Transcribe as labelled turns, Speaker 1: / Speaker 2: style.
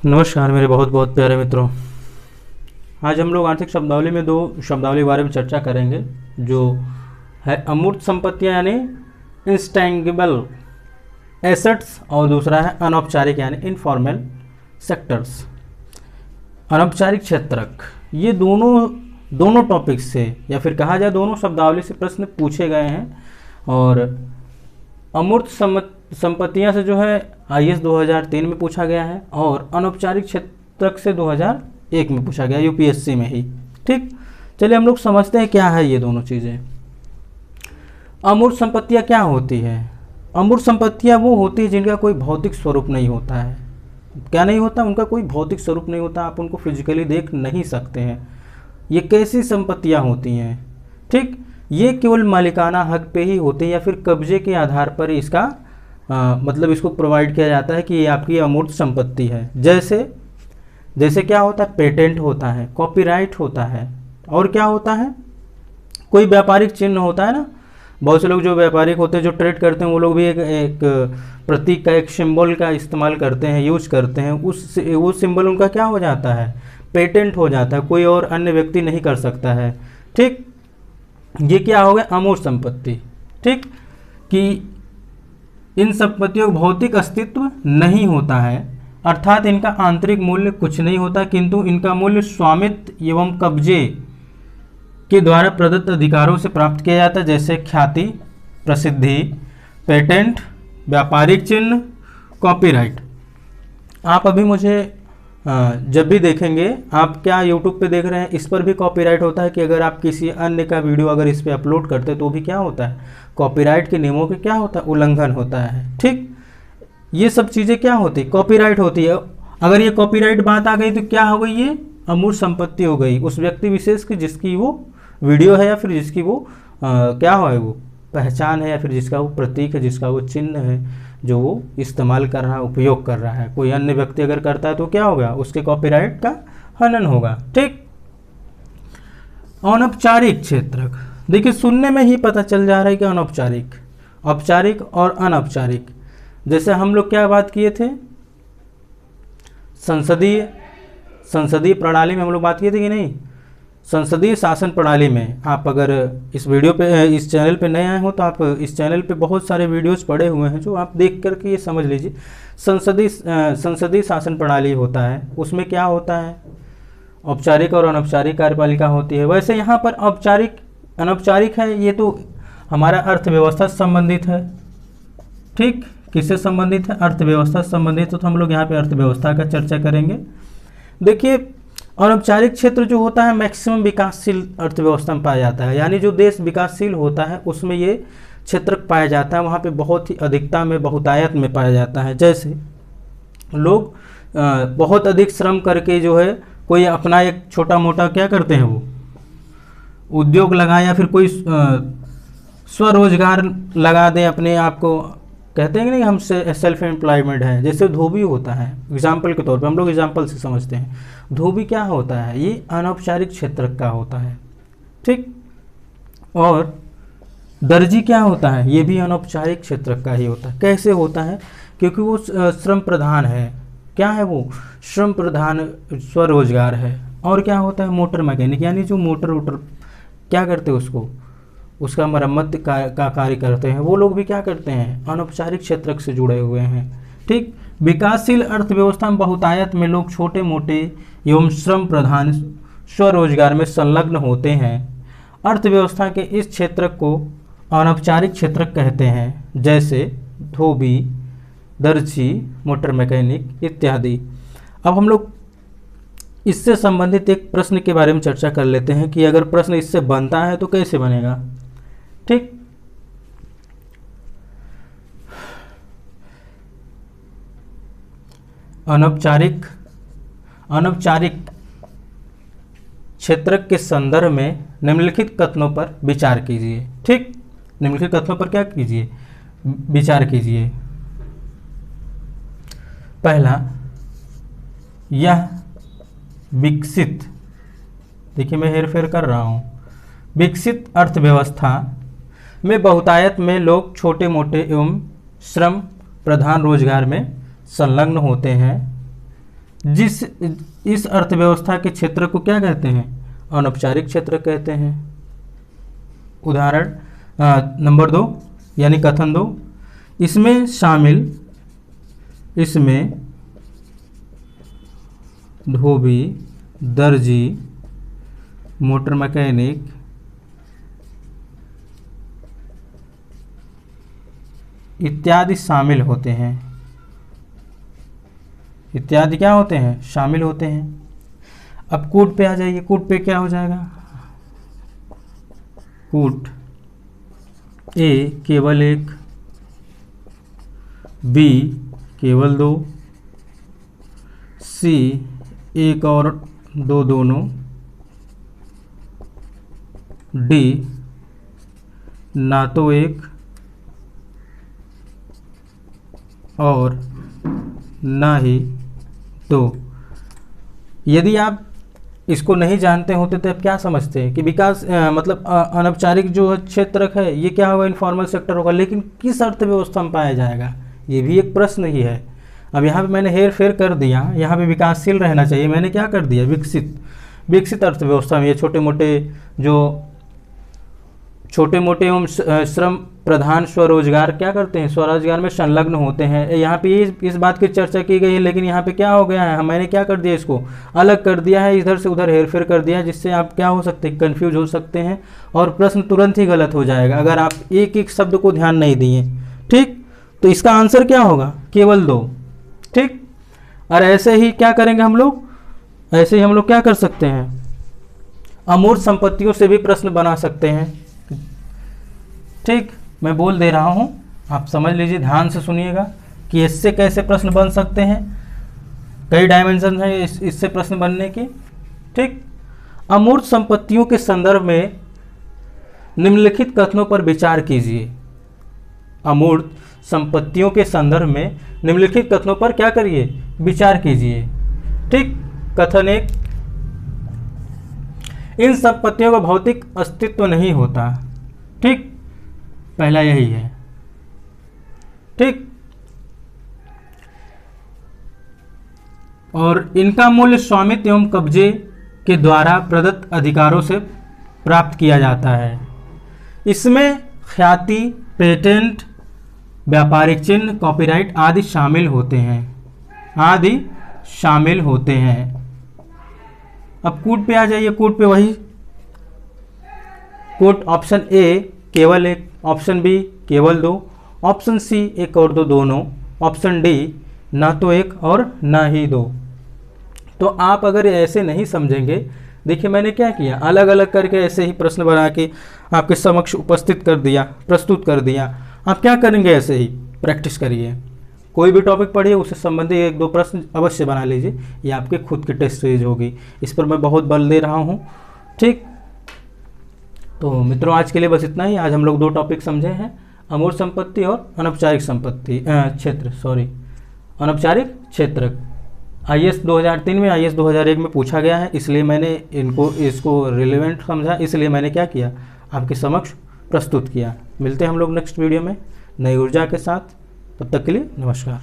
Speaker 1: नमस्कार मेरे बहुत बहुत प्यारे मित्रों। आज हम लोग आर्थिक शब्दावली में दो शब्दावली के बारे में चर्चा करेंगे, जो है अमूर्त संपत्तियां यानी इंस्टैंगिबल एसेट्स और दूसरा है अनौपचारिक यानी इनफॉर्मल सेक्टर्स, अनौपचारिक क्षेत्रक। ये दोनों टॉपिक से या फिर कहा जाए दोनों शब्दावली से प्रश्न पूछे गए हैं। और अमूर्त संपत्तियां से जो है IAS 2003 में पूछा गया है और अनौपचारिक क्षेत्रक से 2001 में पूछा गया, UPSC में ही। ठीक, चलिए हम लोग समझते हैं क्या है ये दोनों चीज़ें। अमूर्त संपत्तियां क्या होती है? अमूर्त संपत्तियां वो होती है जिनका कोई भौतिक स्वरूप नहीं होता है। क्या नहीं होता? उनका कोई भौतिक स्वरूप नहीं होता, आप उनको फिजिकली देख नहीं सकते हैं। ये कैसी संपत्तियां होती हैं? ठीक, ये केवल मालिकाना हक पे ही होते हैं या फिर कब्जे के आधार पर इसका मतलब इसको प्रोवाइड किया जाता है कि ये आपकी अमूर्त संपत्ति है। जैसे क्या होता है? पेटेंट होता है, कॉपीराइट होता है, और क्या होता है? कोई व्यापारिक चिन्ह होता है ना। बहुत से लोग जो व्यापारिक होते हैं, जो ट्रेड करते हैं, वो लोग भी एक प्रतीक का, एक सिंबल का इस्तेमाल करते हैं, यूज करते हैं। वो सिंबल उनका क्या हो जाता है? पेटेंट हो जाता है, कोई और अन्य व्यक्ति नहीं कर सकता है। ठीक, ये क्या हो गया? अमूर्त संपत्ति। ठीक, कि इन संपत्तियों का भौतिक अस्तित्व नहीं होता है, अर्थात इनका आंतरिक मूल्य कुछ नहीं होता, किंतु इनका मूल्य स्वामित्व एवं कब्जे के द्वारा प्रदत्त अधिकारों से प्राप्त किया जाता है, जैसे ख्याति, प्रसिद्धि, पेटेंट, व्यापारिक चिन्ह, कॉपीराइट। आप अभी मुझे जब भी देखेंगे, आप क्या यूट्यूब पे देख रहे हैं, इस पर भी कॉपीराइट होता है कि अगर आप किसी अन्य का वीडियो अगर इस पे अपलोड करते हैं तो भी क्या होता है? कॉपीराइट के नियमों के क्या होता है? उल्लंघन होता है। ठीक, ये सब चीज़ें क्या होती है? कॉपीराइट होती है। अगर ये कॉपीराइट बात आ गई तो क्या हो गई? ये अमूर्त संपत्ति हो गई उस व्यक्ति विशेष की जिसकी वो वीडियो है या फिर जिसकी वो क्या है, वो पहचान है या फिर जिसका वो प्रतीक है, जिसका वो चिन्ह है, जो वो इस्तेमाल कर रहा है, उपयोग कर रहा है। कोई अन्य व्यक्ति अगर करता है तो क्या होगा? उसके कॉपीराइट का हनन होगा। ठीक, अनौपचारिक क्षेत्रक। देखिए, सुनने में ही पता चल जा रहा है कि अनौपचारिक, औपचारिक और अनौपचारिक। जैसे हम लोग क्या बात किए थे? संसदीय प्रणाली में हम लोग बात किए थे कि नहीं? संसदीय शासन प्रणाली में आप अगर इस वीडियो पे, इस चैनल पे नए आए हो तो आप इस चैनल पे बहुत सारे वीडियोस पड़े हुए हैं, जो आप देख करके ये समझ लीजिए। संसदीय शासन प्रणाली होता है, उसमें क्या होता है? औपचारिक और अनौपचारिक कार्यपालिका होती है। वैसे यहाँ पर औपचारिक अनौपचारिक है, ये तो हमारा अर्थव्यवस्था से संबंधित है। ठीक, किससे संबंधित है? अर्थव्यवस्था से संबंधित। तो हम लोग यहाँ पे अर्थव्यवस्था का चर्चा करेंगे। देखिए, अनौपचारिक क्षेत्र जो होता है मैक्सिमम विकासशील अर्थव्यवस्था में पाया जाता है, यानी जो देश विकासशील होता है उसमें ये क्षेत्र पाया जाता है। वहाँ पे बहुत ही अधिकता में, बहुतायत में पाया जाता है। जैसे लोग बहुत अधिक श्रम करके जो है कोई अपना एक छोटा मोटा क्या करते हैं, वो उद्योग लगाए या फिर कोई स्वरोजगार लगा दें अपने आप को। कहते हैं कि नहीं, हम सेल्फ एम्प्लॉयमेंट है। जैसे धोबी होता है, एग्जाम्पल के तौर पे हम लोग एग्जाम्पल से समझते हैं। धोबी क्या होता है? ये अनौपचारिक क्षेत्र का होता है। ठीक, और दर्जी क्या होता है? ये भी अनौपचारिक क्षेत्र का ही होता है। कैसे होता है? क्योंकि वो श्रम प्रधान है। क्या है वो? श्रम प्रधान स्वरोजगार है। और क्या होता है? मोटर मैकेनिक, यानी जो मोटर क्या करते हैं, उसका मरम्मत का कार्य करते हैं, वो लोग भी क्या करते हैं? अनौपचारिक क्षेत्र से जुड़े हुए हैं। ठीक, विकासशील अर्थव्यवस्था में बहुतायत में लोग छोटे मोटे एवं श्रम प्रधान स्वरोजगार में संलग्न होते हैं। अर्थव्यवस्था के इस क्षेत्र को अनौपचारिक क्षेत्र कहते हैं, जैसे धोबी, दर्जी, मोटर मैकेनिक इत्यादि। अब हम लोग इससे संबंधित एक प्रश्न के बारे में चर्चा कर लेते हैं कि अगर प्रश्न इससे बनता है तो कैसे बनेगा। ठीक, अनौपचारिक क्षेत्र के संदर्भ में निम्नलिखित कथनों पर विचार कीजिए। ठीक, निम्नलिखित कथनों पर क्या कीजिए? विचार कीजिए। पहला, यह विकसित, देखिए मैं हेरफेर कर रहा हूं, विकसित अर्थव्यवस्था में बहुतायत में लोग छोटे मोटे एवं श्रम प्रधान रोजगार में संलग्न होते हैं। जिस इस अर्थव्यवस्था के क्षेत्र को क्या कहते हैं? अनौपचारिक क्षेत्र कहते हैं। उदाहरण नंबर 2 यानी कथन 2, इसमें धोबी, दर्जी, मोटर मैकेनिक, इत्यादि शामिल होते हैं। इत्यादि क्या होते हैं? शामिल होते हैं। अब कूट पे आ जाइए। कूट पे क्या हो जाएगा? कूट ए केवल 1, बी केवल 2, सी 1 और 2 दोनों, डी ना तो 1 और ना ही 2। यदि आप इसको नहीं जानते होते तो आप क्या समझते हैं कि विकास मतलब अनौपचारिक जो क्षेत्र है ये क्या होगा? इनफॉर्मल सेक्टर होगा। लेकिन किस अर्थव्यवस्था में पाया जाएगा? ये भी एक प्रश्न ही है। अब यहाँ पे मैंने हेर फेर कर दिया, यहाँ पे विकासशील रहना चाहिए, मैंने क्या कर दिया? विकसित अर्थव्यवस्था में ये छोटे मोटे एवं श्रम प्रधान स्वरोजगार क्या करते हैं? स्वरोजगार में संलग्न होते हैं। यहाँ पे इस बात की चर्चा की गई है, लेकिन यहाँ पे क्या हो गया है? मैंने क्या कर दिया? इसको अलग कर दिया है, इधर से उधर हेरफेर कर दिया, जिससे आप क्या हो सकते हैं? कंफ्यूज हो सकते हैं और प्रश्न तुरंत ही गलत हो जाएगा अगर आप एक एक शब्द को ध्यान नहीं दिए। ठीक, तो इसका आंसर क्या होगा? केवल 2। ठीक, और ऐसे ही क्या करेंगे हम लोग? ऐसे ही हम लोग क्या कर सकते हैं? अमूर्त संपत्तियों से भी प्रश्न बना सकते हैं। ठीक, मैं बोल दे रहा हूं, आप समझ लीजिए, ध्यान से सुनिएगा कि इससे कैसे प्रश्न बन सकते हैं। कई डायमेंशन हैं इससे प्रश्न बनने के। ठीक, अमूर्त संपत्तियों के संदर्भ में निम्नलिखित कथनों पर विचार कीजिए। अमूर्त संपत्तियों के संदर्भ में निम्नलिखित कथनों पर क्या करिए? विचार कीजिए। ठीक, कथन 1, इन संपत्तियों का भौतिक अस्तित्व नहीं होता। ठीक, पहला यही है। ठीक, और इनका मूल्य स्वामित्व एवं कब्जे के द्वारा प्रदत्त अधिकारों से प्राप्त किया जाता है। इसमें ख्याति, पेटेंट, व्यापारिक चिन्ह, कॉपीराइट आदि शामिल होते हैं। अब कूट पे आ जाइए। कूट पे वही कूट ऑप्शन ए केवल 1, ऑप्शन बी केवल 2, ऑप्शन सी 1 और 2 दोनों, ऑप्शन डी ना तो 1 और ना ही 2। तो आप अगर ऐसे नहीं समझेंगे, देखिए मैंने क्या किया, अलग अलग करके ऐसे ही प्रश्न बना के आपके समक्ष प्रस्तुत कर दिया। आप क्या करेंगे? ऐसे ही प्रैक्टिस करिए। कोई भी टॉपिक पढ़िए, उससे संबंधित 1-2 प्रश्न अवश्य बना लीजिए। ये आपके खुद की टेस्ट सीरीज होगी, इस पर मैं बहुत बल दे रहा हूँ। ठीक, तो मित्रों आज के लिए बस इतना ही। आज हम लोग 2 टॉपिक समझे हैं, अमूर्त संपत्ति और अनौपचारिक क्षेत्र। IAS 2003 में, IAS 2001 में पूछा गया है, इसलिए मैंने इसको रिलेवेंट समझा, इसलिए मैंने क्या किया? आपके समक्ष प्रस्तुत किया। मिलते हैं हम लोग नेक्स्ट वीडियो में नई ऊर्जा के साथ। तब तक के लिए नमस्कार।